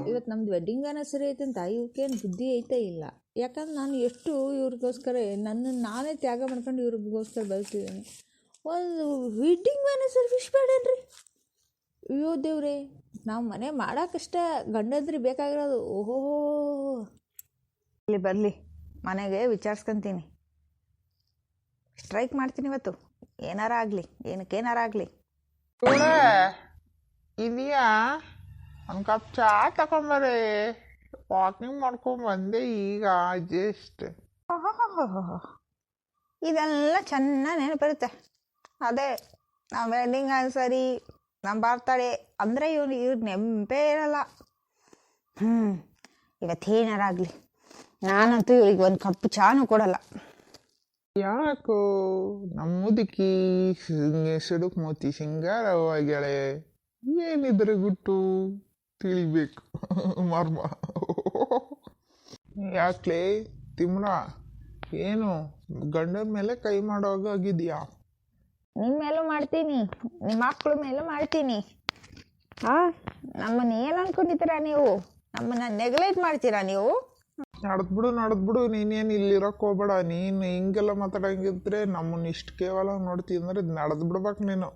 ಇವತ್ತು ನಮ್ದು wedding anniversary ಐತೆ ಅಂತ ಇವಕ್ಕೇನು ಬುದ್ಧಿ ಐತೆ ಇಲ್ಲ. ಯಾಕಂದ್ರೆ ನಾನು ಎಷ್ಟು ಇವ್ರಿಗೋಸ್ಕರ ನನ್ನನ್ನು ನಾನೇ ತ್ಯಾಗ ಮಾಡ್ಕೊಂಡು ಇವ್ರಿಗೋಸ್ಕರ ಬದುಕ್ತಿದ್ದೀನಿ. ಒಂದು ವೆಡ್ಡಿಂಗ್ ಆ್ಯನಿವರ್ಸರಿ ವಿಶ್ ಬೇಡೇನ್ರಿ? ಅಯ್ಯೋ ದೇವ್ರೇ, ನಾವು ಮನೆ ಮಾಡೋಕ್ಕಷ್ಟೇ ಗಂಡಂದ್ರಿ ಬೇಕಾಗಿರೋದು. ಓಹೋ ಇಲ್ಲಿ ಬರಲಿ, ಮನೆಗೆ ವಿಚಾರಿಸ್ಕೊಂತೀನಿ, ಸ್ಟ್ರೈಕ್ ಮಾಡ್ತೀನಿ ಇವತ್ತು. ಏನಾರ ಆಗಲಿ, ಏನಕ್ಕೇನಾರ ಆಗಲಿ. ಇದೆಯಾ? ಒಂದು ಕಪ್ ಚಹಾ ತಗೊಂಬರೇ. ವಾಕಿಂಗ್ ಮಾಡ್ಕೊಂಡು ಬಂದೆ ಈಗ ಜಸ್ಟ್. ಇದೆಲ್ಲ ಚೆನ್ನಾಗಿ ನೆನಪಿರುತ್ತೆ. ಅದೇ ನಮ್ಮ ವೆಡ್ಡಿಂಗ್ ಆ್ಯನಿವರ್ಸರಿ, ನಮ್ಮ ಬರ್ತಡೇ ಅಂದರೆ ಇವ್ರು ನೆನಪೇ ಇರಲ್ಲ. ಇವತ್ತೇನಾರಾಗಲಿ, ನಾನಂತೂ ಇವ್ರಿಗೆ ಒಂದು ಕಪ್ ಚಾನು ಕೊಡಲ್ಲ. ಯಾಕೋ ನಮ್ಮ ಮುದುಕಿ ಸಿಡುಕ್ ಮೋತಿ ಸಿಂಗಾರವಾಗ್ಯಾಳೆ. ಏನಿದ್ರೆ ಗುಟ್ಟು ತಿಳಿಬೇಕು ಮರ್ಮ. ಯಾಕ್ಲೇ ತಿಮ್ರ, ಏನು ಗಂಡನ ಮೇಲೆ ಕೈ ಮಾಡೋಗಿದ್ಯಾ? ನಿಮ್ಮ ಮೇಲೂ ಮಾಡ್ತೀನಿ, ನಿಮ್ಮ ಮಕ್ಕಳ ಮೇಲೂ ಮಾಡ್ತೀನಿ. ನಮ್ಮನ್ನು ಏನು ಅನ್ಕೊಂಡಿದ್ದೀರಾ ನೀವು? ನಮ್ಮನ್ನು ನೆಗ್ಲೆಕ್ಟ್ ಮಾಡ್ತೀರಾ ನೀವು? ನಡೆದ್ಬಿಡು, ನೀನೇನು ಇಲ್ಲಿರೋಕೆ ಹೋಗ್ಬೇಡ. ನೀನು ಹಿಂಗೆಲ್ಲ ಮಾತಾಡಂಗಿದ್ರೆ ನಮ್ಮನ್ನ ಇಷ್ಟು ಕೇವಲ ನೋಡ್ತೀವಿ ಅಂದ್ರೆ ನಡೆದು ಬಿಡ್ಬೇಕು ನೀನು.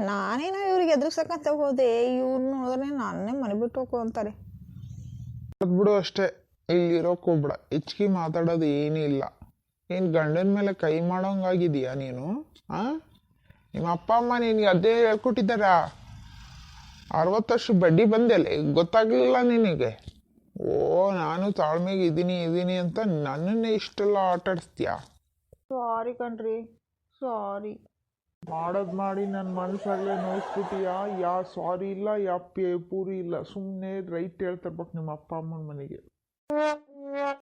ನಾನೇನೋ ಇವ್ರಿಗೆ ಎದುರಿಸಕ್ಕಂತ ಹೋದೆ, ಇವ್ರು ನೋಡಿದ್ರೆ ನಾನೇ ಮನೆ ಬಿಟ್ಟು ಹೋಗು ಅಂತಾರೆ. ನಡೆದ್ಬಿಡು ಅಷ್ಟೇ, ಇಲ್ಲಿರೋಕೆ ಹೋಗ್ಬೇಡ. ಹೆಚ್ಚಿಗೆ ಮಾತಾಡೋದು ಏನೂ ಇಲ್ಲ. ಏನು ಗಂಡನ ಮೇಲೆ ಕೈ ಮಾಡೋಂಗಾಗಿದೀಯಾ ನೀನು? ನಿಮ್ಮ ಅಪ್ಪ ಅಮ್ಮ ನಿನಗೆ ಅದೇ ಹೇಳ್ಕೊಟ್ಟಿದ್ದಾರಾ? 60 ವರ್ಷ ಬಡ್ಡಿ ಬಂದೆಲ್ಲ, ಗೊತ್ತಾಗಲಿಲ್ಲ ನಿನಗೆ? ನಾನು ತಾಳ್ಮೆಗೆ ಇದೀನಿ ಅಂತ ನನ್ನನ್ನೇ ಇಷ್ಟೆಲ್ಲ ಆಟಾಡಿಸ್ತೀಯಾ? ಸಾರಿ ಕಣ್ರಿ, ಸಾರಿ. ಮಾಡೋದು ಮಾಡಿ ನನ್ನ ಮನಸ್ಸಾಗಲೇ ನೋಯಿಸ್ಬಿಟ್ಟಿಯಾ? ಯಾ ಸಾರಿ ಇಲ್ಲ, ಯಾ ಪೂರಿ ಇಲ್ಲ. ಸುಮ್ಮನೆ ರೈಟ್ ಹೇಳ್ತಿರ್ಬೇಕು ನಿಮ್ಮ ಅಪ್ಪ ಅಮ್ಮನ ಮನೆಗೆ.